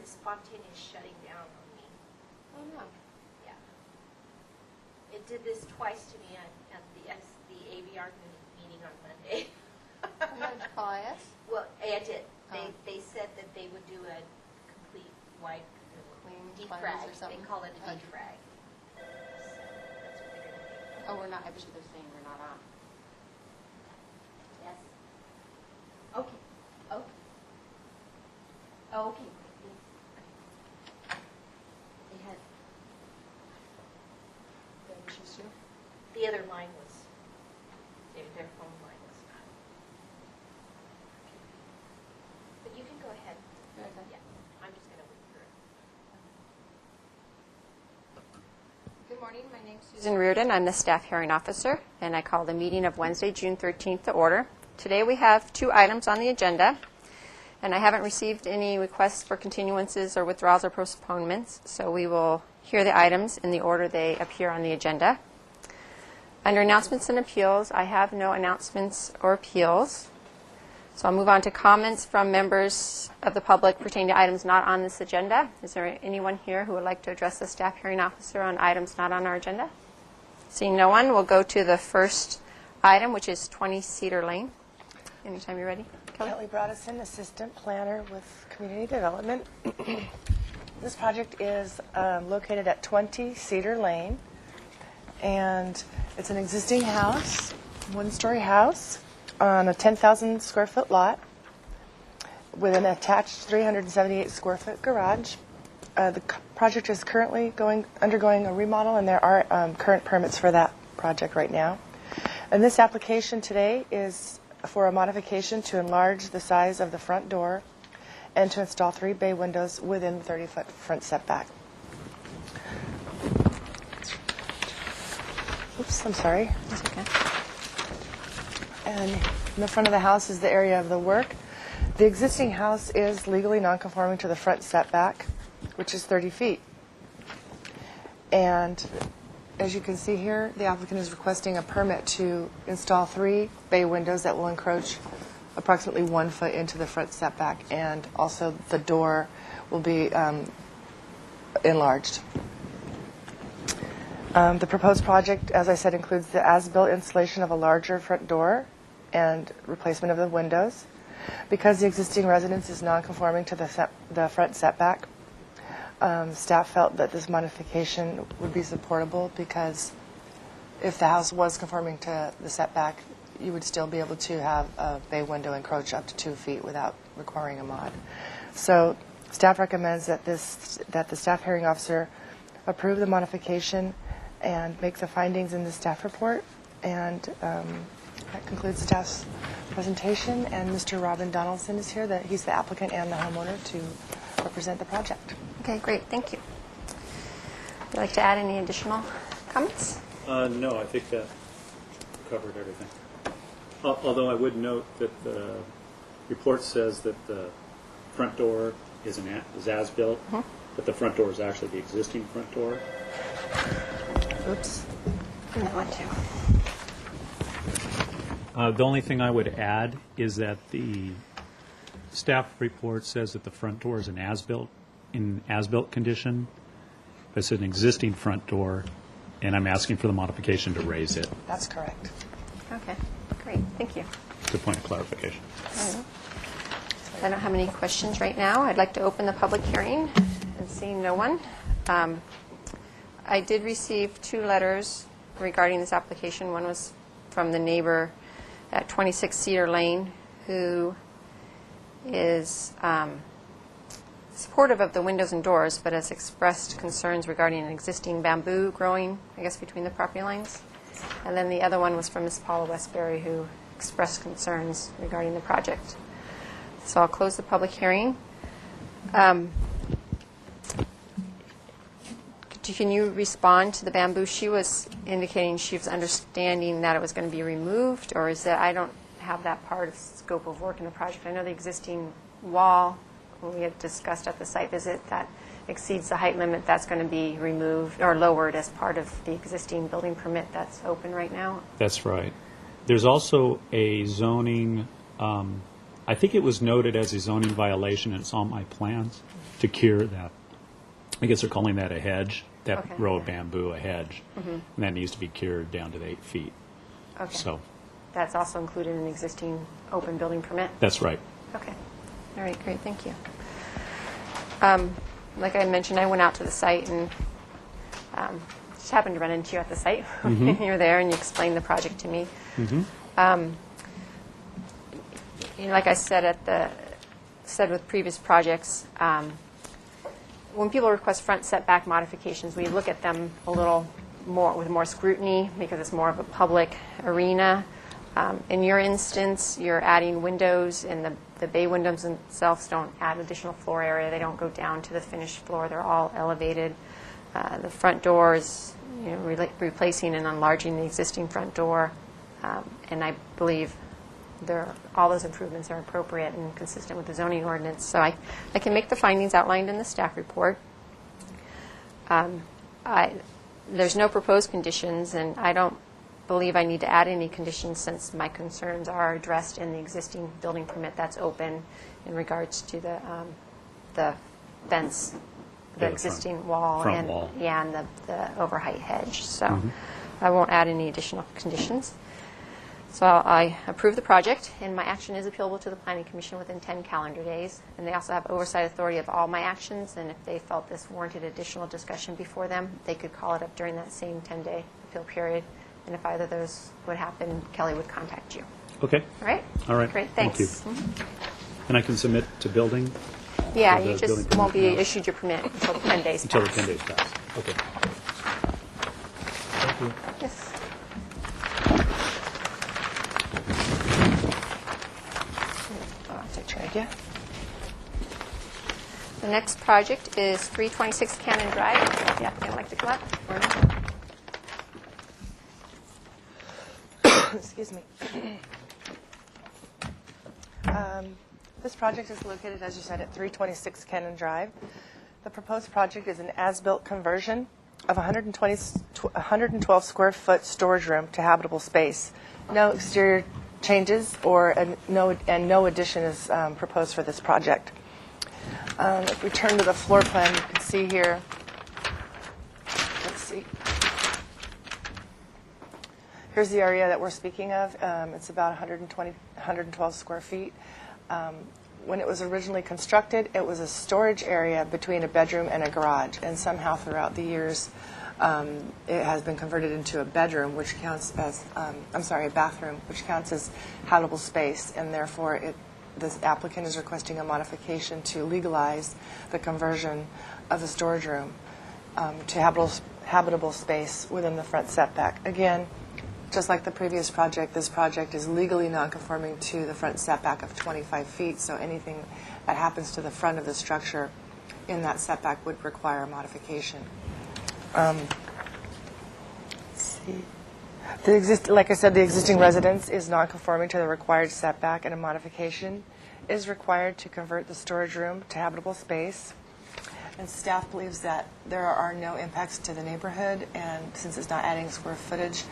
Spontaneous shutting down on me. Oh no. Yeah. It did this twice to me at the AVR meeting on Monday. Did you call IS? Well, I did. Oh. They said that they would do a complete wide Clean defrag. or something? They call it a Oh. defrag. So that's what they're going to do. Oh, we're not. I bet you they're saying we're not on. Yes. Okay. Okay. Okay. They had Issues too? the other line was their phone line was not. But you can go ahead. Okay. Yeah. I'm just going to wait for it. Good morning. My name's Susan Reardon. I'm the staff hearing officer, and I call the meeting of Wednesday, June 13th to order. Today we have 2 items on the agenda, and I haven't received any requests for continuances or withdrawals or postponements, so we will hear the items in the order they appear on the agenda. Under announcements and appeals, I have no announcements or appeals. So I'll move on to comments from members of the public pertaining to items not on this agenda. Is there anyone here who would like to address the staff hearing officer on items not on our agenda? Seeing no one, we'll go to the first item, which is 20 Cedar Lane. Anytime you're ready. Kelly Broadison, Assistant Planner with Community Development. This project is located at 20 Cedar Lane, and it's an existing house, one-story house on a 10,000 square foot lot with an attached 378 square foot garage. The project is currently undergoing a remodel, and there are current permits for that project right now. And this application today is for a modification to enlarge the size of the front door and to install 3 bay windows within the 30-foot front setback. Oops, I'm sorry. That's okay. And in the front of the house is the area of the work. The existing house is legally nonconforming to the front setback, which is 30 feet. And as you can see here, the applicant is requesting a permit to install 3 bay windows that will encroach approximately 1 foot into the front setback, and also the door will be enlarged. The proposed project, as I said, includes the as-built installation of a larger front door and replacement of the windows. Because the existing residence is non-conforming to the front setback, staff felt that this modification would be supportable, because if the house was conforming to the setback, you would still be able to have a bay window encroach up to 2 feet without requiring a mod. So staff recommends that the staff hearing officer approve the modification and make the findings in the staff report. And that concludes staff's presentation. And Mr. Robin Donaldson is here. He's the applicant and the homeowner to represent the project. Okay, great. Thank you. Would you like to add any additional comments? No, I think that covered everything. Although I would note that the report says that the front door is as-built, but the front door is actually the existing front door. Oops. And that one too. The only thing I would add is that the staff report says that the front door is in as-built condition. It's an existing front door, and I'm asking for the modification to raise it. That's correct. Okay, great. Thank you. Good point of clarification. I don't have any questions right now. I'd like to open the public hearing, and seeing no one. I did receive 2 letters regarding this application. One was from the neighbor at 26 Cedar Lane, who is supportive of the windows and doors, but has expressed concerns regarding an existing bamboo growing, I guess, between the property lines. And then the other one was from Ms. Paula Westbury, who expressed concerns regarding the project. So I'll close the public hearing. Can you respond to the bamboo? She was indicating she was understanding that it was going to be removed, or is that, I don't have that part of scope of work in the project. I know the existing wall, when we had discussed at the site visit, that exceeds the height limit, that's going to be removed or lowered as part of the existing building permit that's open right now. That's right. There's also a zoning, I think it was noted as a zoning violation, and it's on my plans, to cure that. I guess they're calling that a hedge, that Okay. row of bamboo a hedge. And that needs to be cured down to the 8 feet. Okay. So That's also included in the existing open building permit? that's right. Okay. All right, great, thank you. Like I mentioned, I went out to the site and just happened to run into you at the site. You were there and you explained the project to me. Like I said with previous projects, when people request front setback modifications, we look at them a little more with more scrutiny because it's more of a public arena. In your instance, you're adding windows, and the bay windows themselves don't add additional floor area. They don't go down to the finished floor. They're all elevated. The front door is replacing and enlarging the existing front door, and I believe all those improvements are appropriate and consistent with the zoning ordinance. So I can make the findings outlined in the staff report. There's no proposed conditions, and I don't believe I need to add any conditions since my concerns are addressed in the existing building permit that's open in regards to the fence, the Yeah, the existing wall, front and wall. and the overheight hedge. So I won't add any additional conditions. So I approve the project, and my action is appealable to the Planning Commission within 10 calendar days. And they also have oversight authority of all my actions, and if they felt this warranted additional discussion before them, they could call it up during that same 10-day appeal period. And if either of those would happen, Kelly would contact you. Okay. All right? All right. Great, Thank thanks. you. And I can submit to building Yeah, For the you building just permit won't be now. issued your permit until 10 days until the pass. 10 days pass. Okay. Thank you. Yes. I'll take your idea. The next project is 326 Cannon Drive. If the applicant would like to come up. Or no? Excuse me. This project is located, as you said, at 326 Cannon Drive. The proposed project is an as-built conversion of 120 112 square foot storage room to habitable space. No exterior changes no addition is proposed for this project. If we turn to the floor plan, you can see here, let's see. Here's the area that we're speaking of. It's about 112 square feet. When it was originally constructed, it was a storage area between a bedroom and a garage, and somehow throughout the years, it has been converted into a bedroom, which counts as, a bathroom, which counts as habitable space, and therefore this applicant is requesting a modification to legalize the conversion of the storage room to habitable space within the front setback. Again, just like the previous project, this project is legally non-conforming to the front setback of 25 feet, so anything that happens to the front of the structure in that setback would require a modification. Let's see. Like I said, the existing residence is non-conforming to the required setback, and a modification is required to convert the storage room to habitable space. And staff believes that there are no impacts to the neighborhood, and since it's not adding square footage,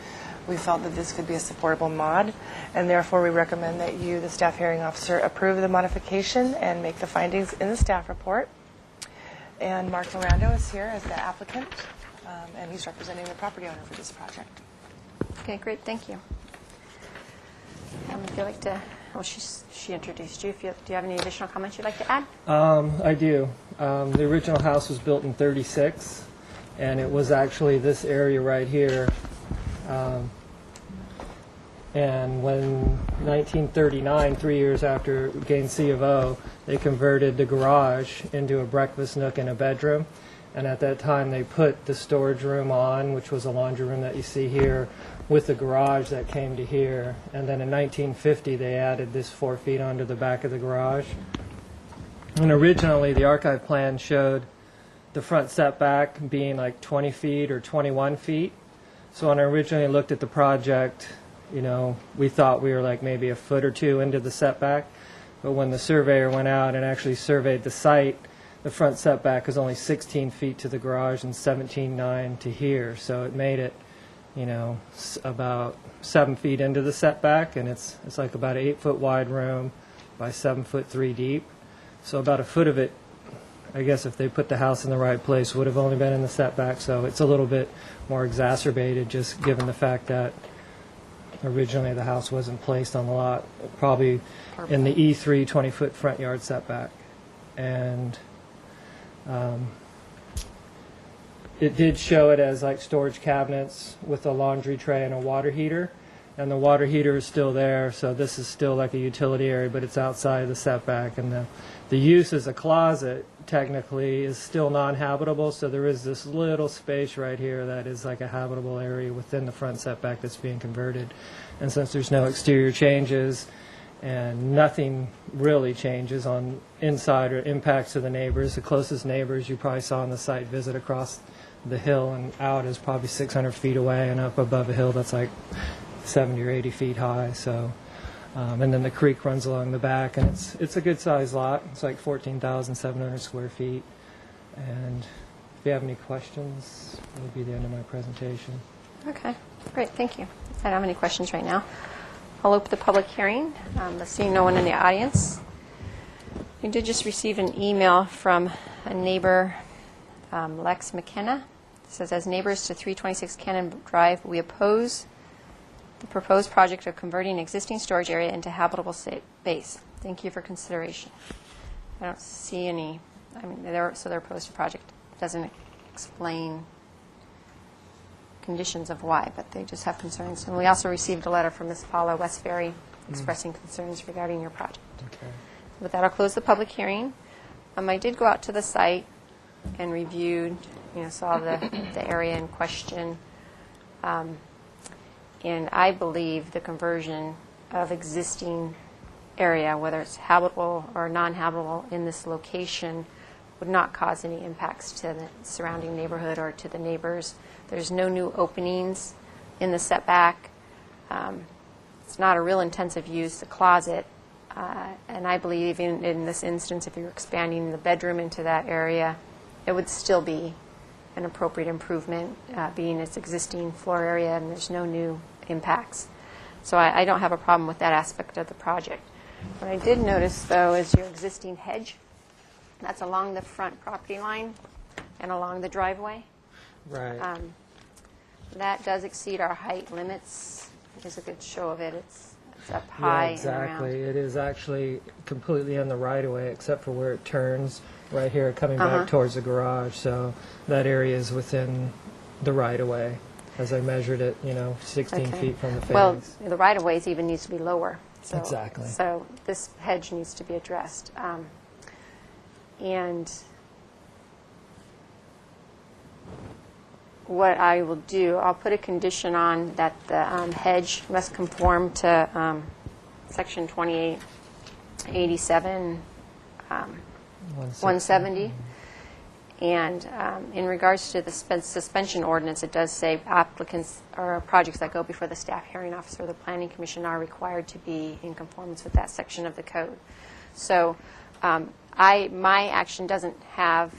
we felt that this could be a supportable mod, and therefore we recommend that you, the staff hearing officer, approve the modification and make the findings in the staff report. And Mark Mirando is here as the applicant, and he's representing the property owner for this project. Okay, great, thank you. If you'd like to, well, she introduced you. Do you have any additional comments you'd like to add? I do. The original house was built in '36, and it was actually this area right here. And when 1939, 3 years after we gained C of O, they converted the garage into a breakfast nook and a bedroom. And at that time, they put the storage room on, which was a laundry room that you see here, with the garage that came to here. And then in 1950, they added this 4 feet onto the back of the garage. And originally, the archive plan showed the front setback being like 20 feet or 21 feet. So when I originally looked at the project, we thought we were like maybe a foot or two into the setback. But when the surveyor went out and actually surveyed the site, the front setback is only 16 feet to the garage and 17.9 to here. So it made it, about 7 feet into the setback, and it's like about an 8-foot wide room by 7 foot 3 deep. So about a foot of it, I guess if they put the house in the right place, would have only been in the setback. So it's a little bit more exacerbated, just given the fact that originally the house wasn't placed on the lot, probably in the E3 20-foot front yard setback. And it did show it as like storage cabinets with a laundry tray and a water heater. And the water heater is still there, so this is still like a utility area, but it's outside of the setback. And the use as a closet, technically, is still non-habitable, so there is this little space right here that is like a habitable area within the front setback that's being converted. And since there's no exterior changes and nothing really changes on inside or impacts to the neighbors, the closest neighbors you probably saw on the site visit across the hill and out is probably 600 feet away, and up above a hill that's like 70 or 80 feet high. So, and then the creek runs along the back, and it's a good sized lot. It's like 14,700 square feet. And if you have any questions, that'll be the end of my presentation. Okay, great, thank you. I don't have any questions right now. I'll open the public hearing. Seeing no one in the audience. We did just receive an email from a neighbor, Lex McKenna. It says, as neighbors to 326 Cannon Drive, we oppose the proposed project of converting existing storage area into habitable space. Thank you for consideration. I don't see any, they're opposed to the project. It doesn't explain conditions of why, but they just have concerns. And we also received a letter from Ms. Paula Westbury expressing concerns regarding your project. Okay. With that, I'll close the public hearing. I did go out to the site and reviewed, saw the area in question. And I believe the conversion of existing area, whether it's habitable or non-habitable in this location, would not cause any impacts to the surrounding neighborhood or to the neighbors. There's no new openings in the setback. It's not a real intensive use, the closet. And I believe in this instance, if you're expanding the bedroom into that area, it would still be an appropriate improvement, being its existing floor area and there's no new impacts. So I don't have a problem with that aspect of the project. What I did notice, though, is your existing hedge. That's along the front property line and along the driveway. Right. That does exceed our height limits. There's a good show of it. It's up high Yeah, exactly. and around. It is actually completely in the right of way, except for where it turns right here, coming Uh-huh. back towards the garage. So that area is within the right of way, as I measured it. 16 Okay. feet from the Well, fence. the right-of-ways even needs to be lower. So, Exactly. So this hedge needs to be addressed. And what I will do, I'll put a condition on that the hedge must conform to Section 2887, 170. And in regards to the suspension ordinance, it does say applicants or projects that go before the staff hearing officer or the planning commission are required to be in conformance with that section of the code. So my action doesn't have,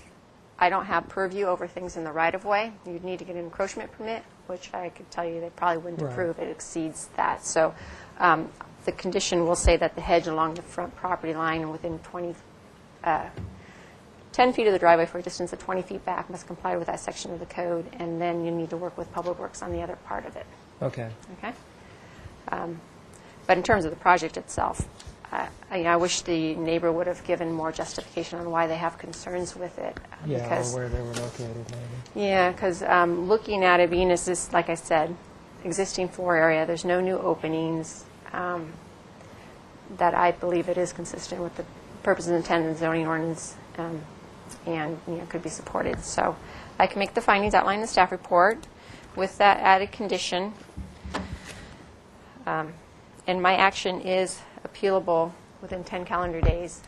I don't have purview over things in the right-of-way. You'd need to get an encroachment permit, which I could tell you they probably wouldn't Right. approve. It exceeds that. So the condition will say that the hedge along the front property line and within 10 feet of the driveway for a distance of 20 feet back must comply with that section of the code, and then you need to work with Public Works on the other part of it. Okay. Okay? But in terms of the project itself, I wish the neighbor would have given more justification on why they have concerns with it. Yeah, because, or where they were located, maybe. yeah, because looking at it being as this, like I said, existing floor area, there's no new openings, that I believe it is consistent with the purposes and intent of the zoning ordinance, and could be supported. So I can make the findings outlined in the staff report with that added condition. And my action is appealable within 10 calendar days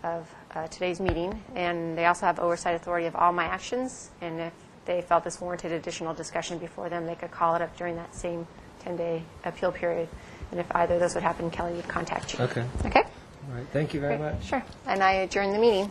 of today's meeting. And they also have oversight authority of all my actions. And if they felt this warranted additional discussion before them, they could call it up during that same 10-day appeal period. And if either of those would happen, Kelly would contact you. Okay. Okay? All right. Thank you very Great. much. Sure. And I adjourn the meeting.